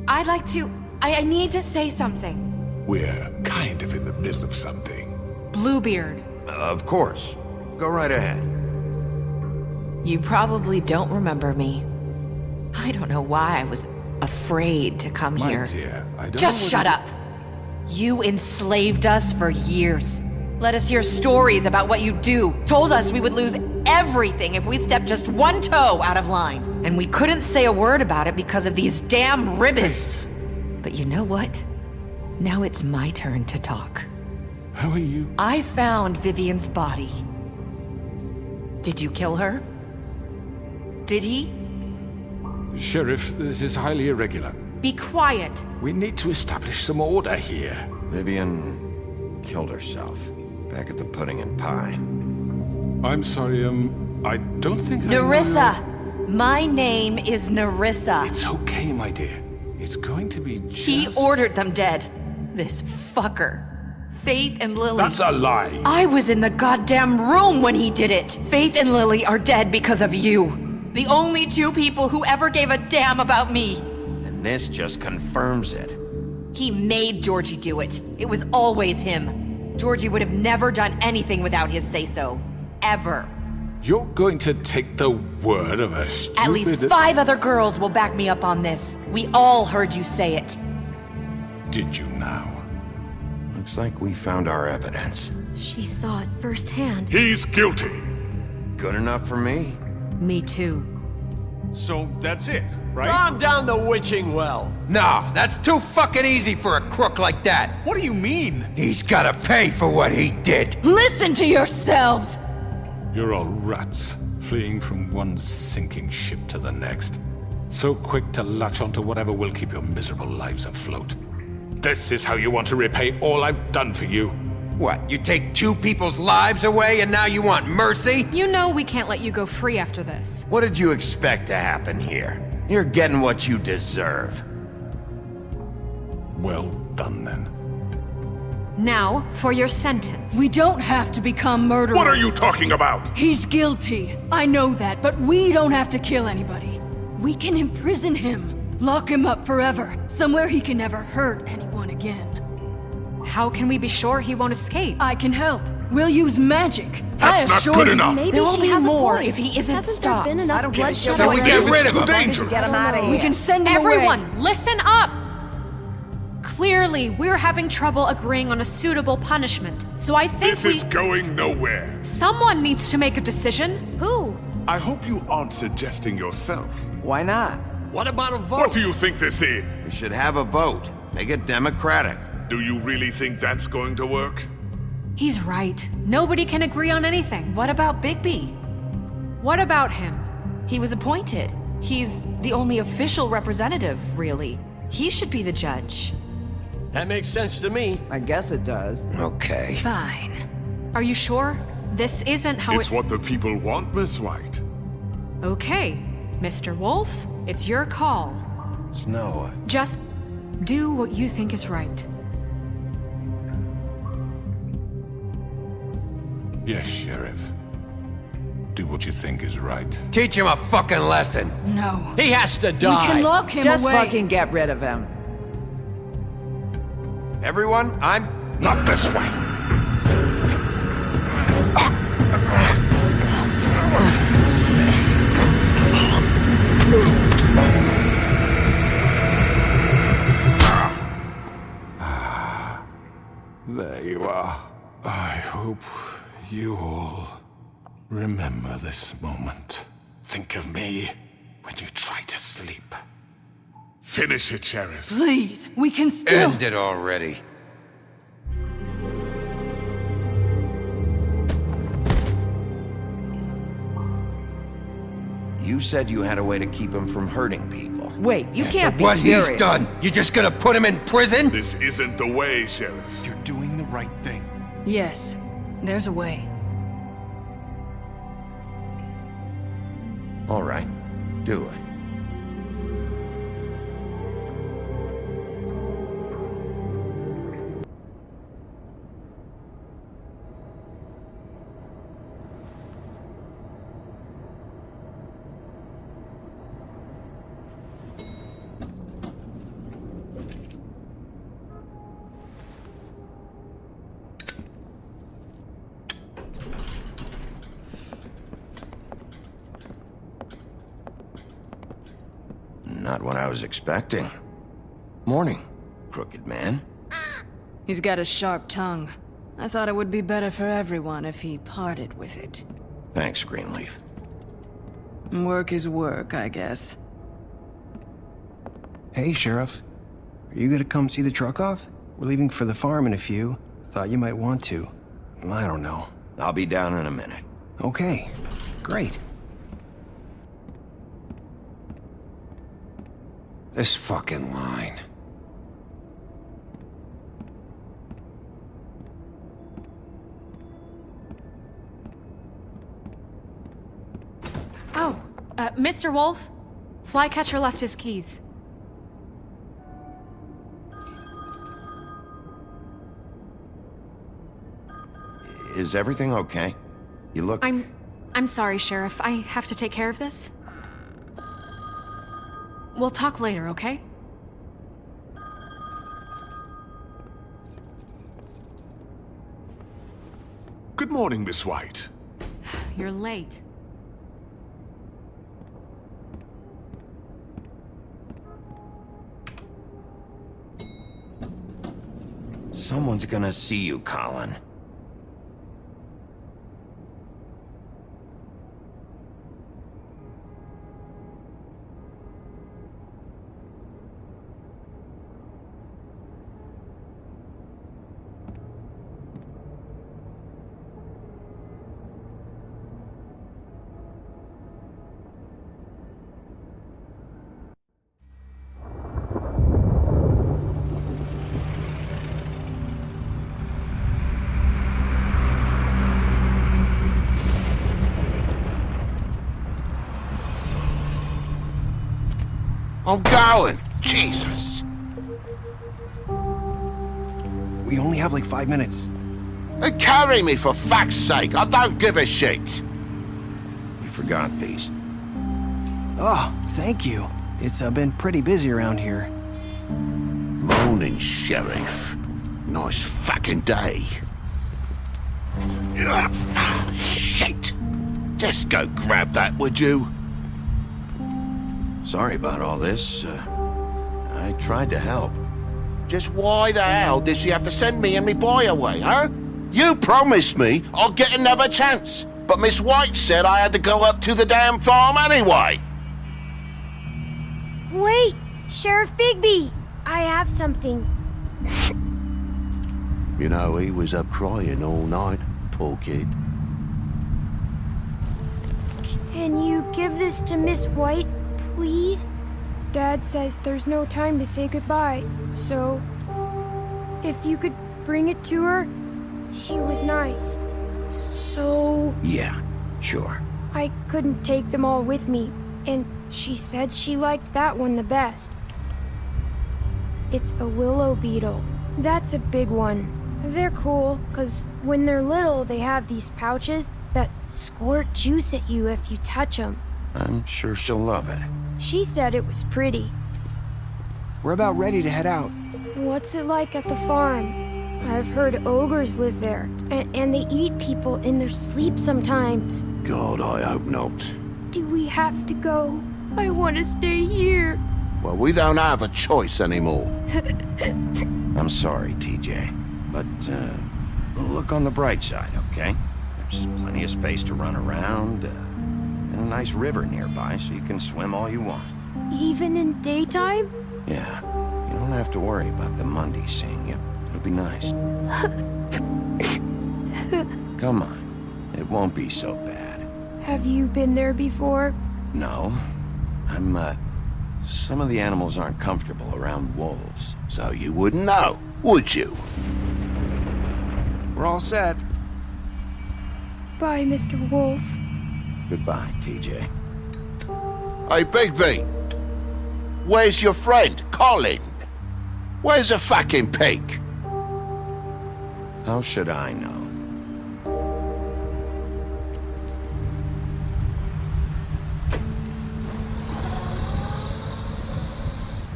I'd like to... I need to say something. We're kind of in the middle of something. Bluebeard. Of course. Go right ahead. You probably don't remember me. I don't know why I was afraid to come My here. dear, I don't Just know shut what up. You enslaved us for years. Let us hear stories about what you do. Told us we would lose everything if we stepped just one toe out of line. And we couldn't say a word about it because of these damn ribbons. But you know what? Now it's my turn to talk. How are you? I found Vivian's body. Did you kill her? Did he? Sheriff, this is highly irregular. Be quiet. We need to establish some order here. Vivian killed herself. Back at the Pudding and Pie. I'm sorry, I don't think Nerissa! My name is Nerissa. It's okay, my dear. It's going to be just... He ordered them dead. This fucker. Faith and Lily. That's a lie. I was in the goddamn room when he did it. Faith and Lily are dead because of you. The only two people who ever gave a damn about me. And this just confirms it. He made Georgie do it. It was always him. Georgie would have never done anything without his say-so. Ever. You're going to take the word of a stupid... At least 5 other girls will back me up on this. We all heard you say it. Did you now? Looks like we found our evidence. She saw it firsthand. He's guilty. Good enough for me. Me too. So that's it, right? Calm down the witching well. Nah, that's too fucking easy for a crook like that. What do you mean? He's gotta pay for what he did. Listen to yourselves! You're all rats. fleeing from one sinking ship to the next. So quick to latch onto whatever will keep your miserable lives afloat. This is how you want to repay all I've done for you? What, you take 2 people's lives away and now you want mercy? You know we can't let you go free after this. What did you expect to happen here? You're getting what you deserve. Well done, then. Now, for your sentence. We don't have to become murderers. What are you talking about? He's guilty. I know that, but we don't have to kill anybody. We can imprison him. Lock him up forever. Somewhere he can never hurt anyone again. How can we be sure he won't escape? I can help. We'll use magic. That's not good enough. Maybe There will she be has more a point. if he isn't Hasn't stopped. there been enough I don't give a bloodshed? shit. So we get rid of Too him. dangerous. Get him out of here. We can send him away. Everyone, listen up! Clearly, we're having trouble agreeing on a suitable punishment, so I think This is going nowhere. someone needs to make a decision. Who? I hope you aren't suggesting yourself. Why not? What about a vote? What do you think this is? We should have a vote. Make it democratic. Do you really think that's going to work? He's right. Nobody can agree on anything. What about Bigby? What about him? He was appointed. He's the only official representative, really. He should be the judge. That makes sense to me. I guess it does. Okay. Fine. Are you sure? This isn't how It's what the people want, Miss White. Okay, Mr. Wolf, it's your call. Snow, Just do what you think is right. Yes, Sheriff. Do what you think is right. Teach him a fucking lesson. No. He has to die. We can lock him Just away. fucking get rid of him. everyone, I'm... Not this way. There you are. I hope you all remember this moment. Think of me when you try to sleep. Finish it, Sheriff. Please, we can still... End it already. You said you had a way to keep him from hurting people. Wait, you can't After be what serious. he's done, you just gonna put him in prison? This isn't the way, Sheriff. You're doing the right thing. Yes, there's a way. All right, do it. Not what I was expecting. Morning, crooked man. He's got a sharp tongue. I thought it would be better for everyone if he parted with it. Thanks, Greenleaf. Work is work, I guess. Hey, Sheriff. Are you gonna come see the truck off? We're leaving for the farm in a few. Thought you might want to. I don't know. I'll be down in a minute. Okay, great. This fucking line. Oh, Mr. Wolf, Flycatcher left his keys. Is everything okay? You look... I'm sorry, Sheriff. I have to take care of this. We'll talk later, okay? Good morning, Miss White. You're late. Someone's gonna see you, Colin. I'm going. Jesus. We only have like 5 minutes. Carry me for fuck's sake. I don't give a shit. You forgot these. Oh, thank you. It's been pretty busy around here. Morning, Sheriff. Nice fucking day. Shit. Just go grab that, would you? Sorry about all this. I tried to help. Just why the hell did she have to send me and me boy away, huh? You promised me I'd get another chance, but Miss White said I had to go up to the damn farm anyway. Wait! Sheriff Bigby! I have something. You know, he was up crying all night, poor kid. Can you give this to Miss White, please? Dad says there's no time to say goodbye, so if you could bring it to her, she was nice. So... Yeah, sure. I couldn't take them all with me, and she said she liked that one the best. It's a willow beetle. That's a big one. They're cool, 'cause when they're little, they have these pouches that squirt juice at you if you touch them. I'm sure she'll love it. She said it was pretty. We're about ready to head out. What's it like at the farm? I've heard ogres live there, and they eat people in their sleep sometimes. God, I hope not. Do we have to go? I want to stay here. Well, we don't have a choice anymore. I'm sorry, TJ, but look on the bright side, okay? There's plenty of space to run around, and a nice river nearby so you can swim all you want. Even in daytime? Yeah, you don't have to worry about the Mundies seeing you. It'll be nice. Come on, it won't be so bad. Have you been there before? No, some of the animals aren't comfortable around wolves, so you wouldn't know, would you? We're all set. Bye, Mr. Wolf. Goodbye, TJ. Hey, Bigby! Where's your friend, Colin? Where's the fucking pig? How should I know?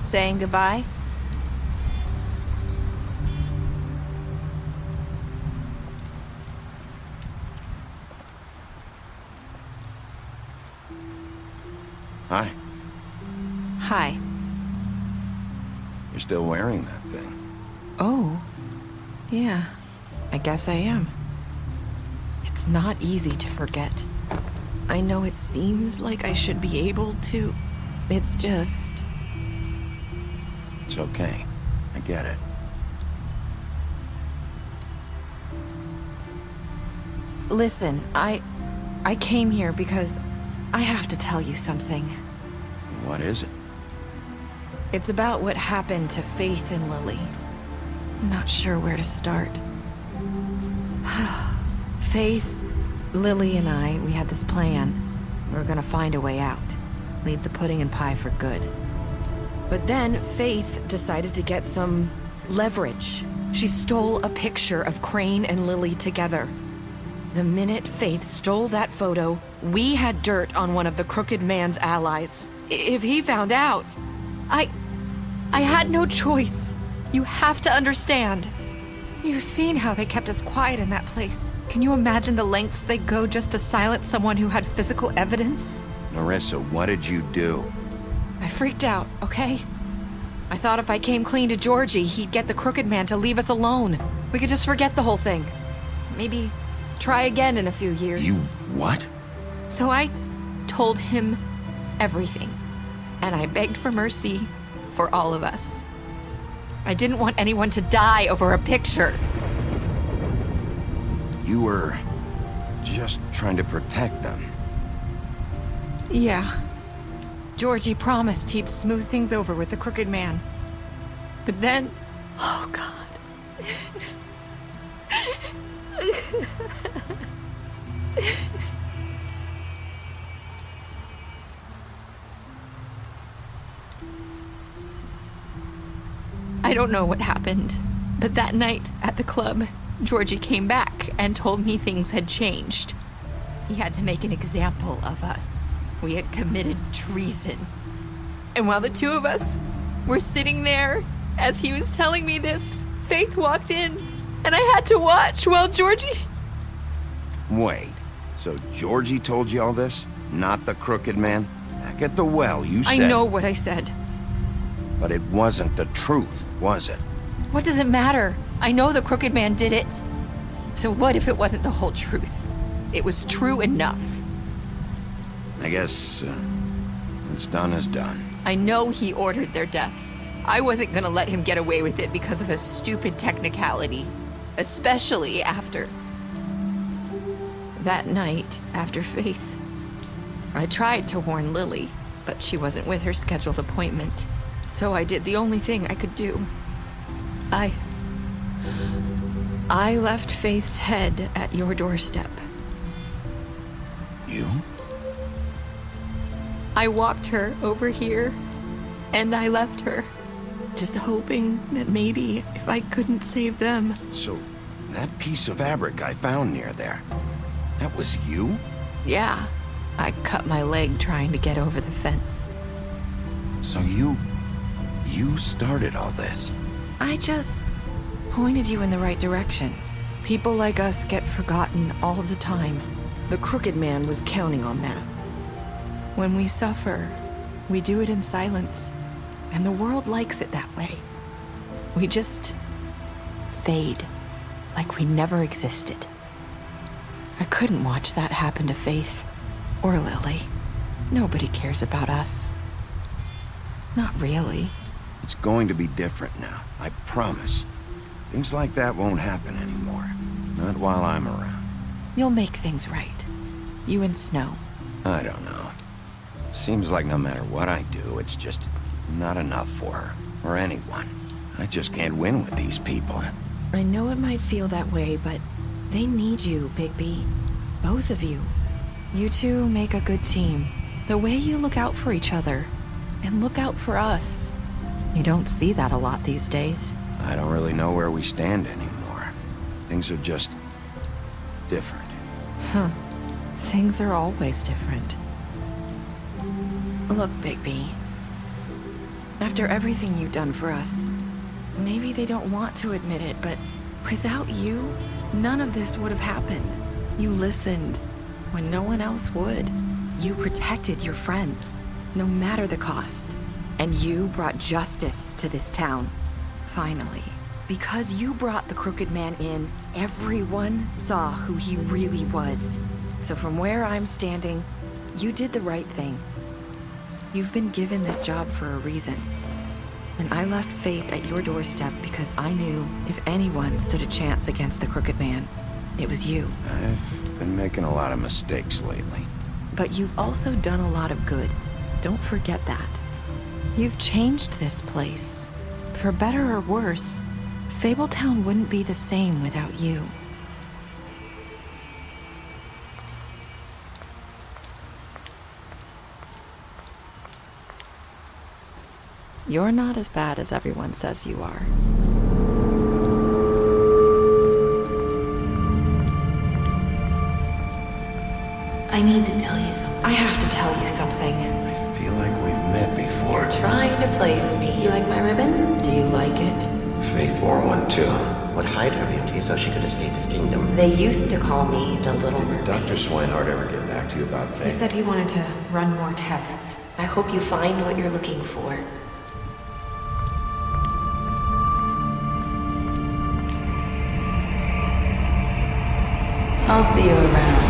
Saying goodbye? Hi. Hi. You're still wearing that thing. Oh. Yeah. I guess I am. It's not easy to forget. I know it seems like I should be able to. It's just... It's okay. I get it. Listen, I came here because I have to tell you something. What is it? It's about what happened to Faith and Lily. I'm not sure where to start. Faith, Lily, and I, we had this plan. We were gonna find a way out. Leave the pudding and pie for good. But then Faith decided to get some leverage. She stole a picture of Crane and Lily together. The minute Faith stole that photo, we had dirt on one of the Crooked Man's allies. If he found out, I had no choice. You have to understand. You've seen how they kept us quiet in that place. Can you imagine the lengths they go just to silence someone who had physical evidence? Nerissa, what did you do? I freaked out, okay? I thought if I came clean to Georgie, he'd get the Crooked Man to leave us alone. We could just forget the whole thing. Maybe try again in a few years. You what? So I told him everything. And I begged for mercy for all of us. I didn't want anyone to die over a picture. You were just trying to protect them. Yeah. Georgie promised he'd smooth things over with the Crooked Man. But then... Oh, God. I don't know what happened, but that night at the club, Georgie came back and told me things had changed. He had to make an example of us. We had committed treason. And while the two of us were sitting there, as he was telling me this, Faith walked in, and I had to watch while Georgie... Wait, so Georgie told you all this? Not the crooked man? Back at the well, you said... I know what I said. But it wasn't the truth, was it? What does it matter? I know the crooked man did it. So what if it wasn't the whole truth? It was true enough. I guess what's done is done. I know he ordered their deaths. I wasn't gonna let him get away with it because of a stupid technicality. Especially after... That night, after Faith, I tried to warn Lily, but she wasn't with her scheduled appointment. So I did the only thing I could do. I left Faith's head at your doorstep. You? I walked her over here, and I left her, just hoping that maybe if I couldn't save them... So, that piece of fabric I found near there, that was you? Yeah, I cut my leg trying to get over the fence. So you started all this? I just pointed you in the right direction. People like us get forgotten all the time. The Crooked Man was counting on that. When we suffer, we do it in silence, and the world likes it that way. We just fade, like we never existed. I couldn't watch that happen to Faith, or Lily. Nobody cares about us. Not really. It's going to be different now, I promise. Things like that won't happen anymore. Not while I'm around. You'll make things right. You and Snow. I don't know. Seems like no matter what I do, it's just not enough for her, or anyone. I just can't win with these people. I know it might feel that way, but they need you, Bigby. Both of you. You two make a good team. The way you look out for each other, and look out for us. You don't see that a lot these days. I don't really know where we stand anymore. Things are just different. Huh. Things are always different. Look, Bigby. After everything you've done for us, maybe they don't want to admit it, but without you, none of this would have happened. You listened when no one else would. You protected your friends, no matter the cost. And you brought justice to this town. Finally. Because you brought the Crooked Man in, everyone saw who he really was. So from where I'm standing, you did the right thing. You've been given this job for a reason. And I left Faith at your doorstep because I knew if anyone stood a chance against the Crooked Man, it was you. I've been making a lot of mistakes lately. But you've also done a lot of good. Don't forget that. You've changed this place. For better or worse, Fabletown wouldn't be the same without you. You're not as bad as everyone says you are. I need to tell you something. I have to tell you something. I feel like we've met before. You're trying to place me. You like my ribbon? Do you like it? Faith wore one too. Would hide her beauty so she could escape his kingdom. They used to call me the Little Mermaid. Dr. Swinehart ever get back to you about Faith? He said he wanted to run more tests. I hope you find what you're looking for. I'll see you around.